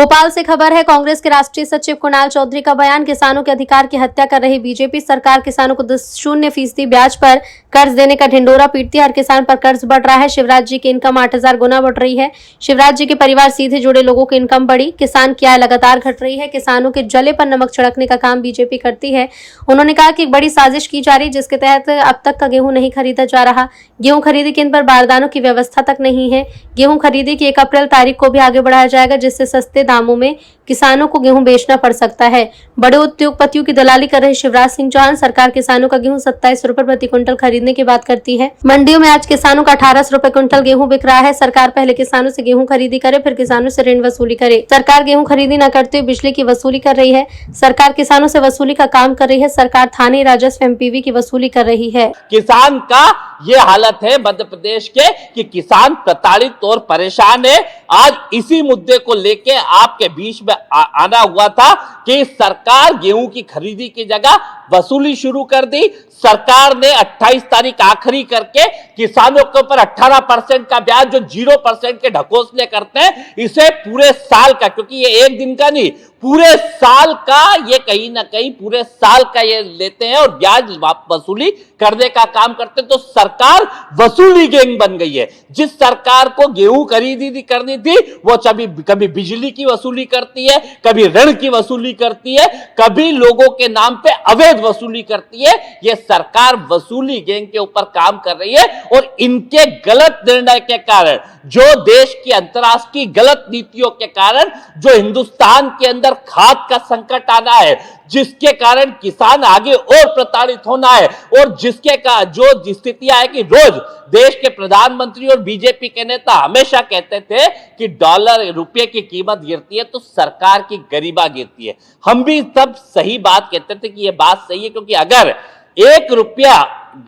भोपाल से खबर है। कांग्रेस के राष्ट्रीय सचिव कुणाल चौधरी का बयान, किसानों के अधिकार की हत्या कर रही बीजेपी सरकार किसानों को 0% ब्याज पर कर्ज देने का ढिंडोरा पीटती है। हर किसान पर कर्ज बढ़ रहा है। शिवराज जी की इनकम 8000 गुना बढ़ रही है। शिवराज जी के परिवार सीधे जुड़े लोगों की इनकम बढ़ी, किसान की आय लगातार घट रही है। किसानों के जले पर नमक छिड़कने का काम बीजेपी करती है। उन्होंने कहा कि एक बड़ी साजिश की जा रही, जिसके तहत अब तक का गेहूं नहीं खरीदा जा रहा। गेहूं खरीदी केंद्र पर बारदानों की व्यवस्था तक नहीं है। गेहूं खरीदी की 1 अप्रैल तारीख को भी आगे बढ़ाया जाएगा, जिससे सस्ते दामों में किसानों को गेहूं बेचना पड़ सकता है। बड़े उद्योगपतियों की दलाली कर रहे शिवराज सिंह चौहान सरकार किसानों का गेहूं 27 रुपए प्रति क्विंटल खरीदने की बात करती है। मंडियों में आज किसानों का 1800 रुपए क्विंटल गेहूं बिक रहा है। सरकार पहले किसानों से गेहूं खरीदी करे, फिर किसानों से ऋण वसूली करे। सरकार गेहूं खरीदी न करते हुए बिजली की वसूली कर रही है। सरकार किसानों से वसूली का काम कर रही है। सरकार थाने, राजस्व, एमपीवी की वसूली कर रही है। किसान का ये हालत है मध्य प्रदेश के कि किसान प्रताड़ित और परेशान है। आज इसी मुद्दे को लेके आपके बीच में आना हुआ था कि सरकार गेहूं की खरीदी की जगह वसूली शुरू कर दी। सरकार ने 28 तारीख आखिरी करके किसानों के ऊपर 18% का ब्याज, जो 0% के ढकोसले करते हैं, इसे पूरे साल का, क्योंकि ये एक दिन का नहीं, पूरे साल का, ये कहीं ना कहीं पूरे साल का ये लेते हैं और ब्याज वसूली करने का काम करते हैं। तो सरकार वसूली गैंग बन गई है। जिस सरकार को गेहूं खरीदी करनी थी, वो कभी बिजली की वसूली करती है, कभी ऋण की वसूली करती है, कभी लोगों के नाम पे अवैध वसूली करती है। ये सरकार वसूली गैंग के ऊपर काम कर रही है और इनके गलत निर्णय के कारण, जो देश की अंतर्राष्ट्रीय गलत नीतियों के कारण, जो हिंदुस्तान के अंदर खाद का संकट आना है, जिसके कारण किसान आगे और प्रताड़ित होना है, और जिसके का जो स्थितियां है कि रोज देश के प्रधानमंत्री और बीजेपी के नेता हमेशा कहते थे कि डॉलर रुपये की कीमत गिरती है तो सरकार की गरिमा गिरती है। हम भी तब सही बात कहते थे कि यह बात सही है, क्योंकि अगर 1 रुपया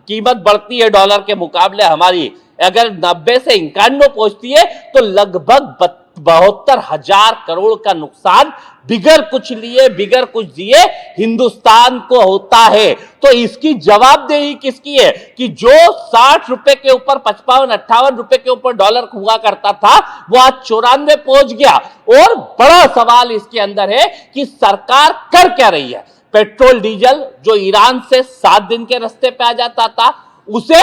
कीमत बढ़ती है डॉलर के मुकाबले हमारी, अगर 90 से 91 पहुंचती है, तो लगभग 72,000 करोड़ का नुकसान बिगर कुछ लिए, बिगर कुछ दिए हिंदुस्तान को होता है। तो इसकी जवाबदेही किसकी है कि जो 60 रुपए के ऊपर, 55-58 रुपए के ऊपर डॉलर हुआ करता था, वो आज 94 पहुंच गया। और बड़ा सवाल इसके अंदर है कि सरकार कर क्या रही है। पेट्रोल डीजल जो ईरान से 7 दिन के रास्ते पे आ जाता था, उसे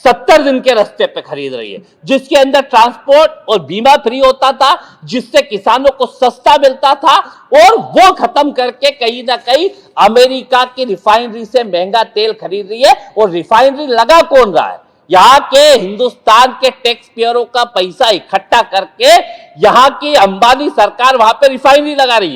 70 दिन के रास्ते पे खरीद रही है, जिसके अंदर ट्रांसपोर्ट और बीमा फ्री होता था, जिससे किसानों को सस्ता मिलता था, और वो खत्म करके कहीं ना कहीं अमेरिका की रिफाइनरी से महंगा तेल खरीद रही है। और रिफाइनरी लगा कौन रहा है? यहाँ के हिंदुस्तान के टैक्स पेयरों का पैसा इकट्ठा करके यहाँ की अंबानी सरकार वहां पे रिफाइनरी लगा रही है।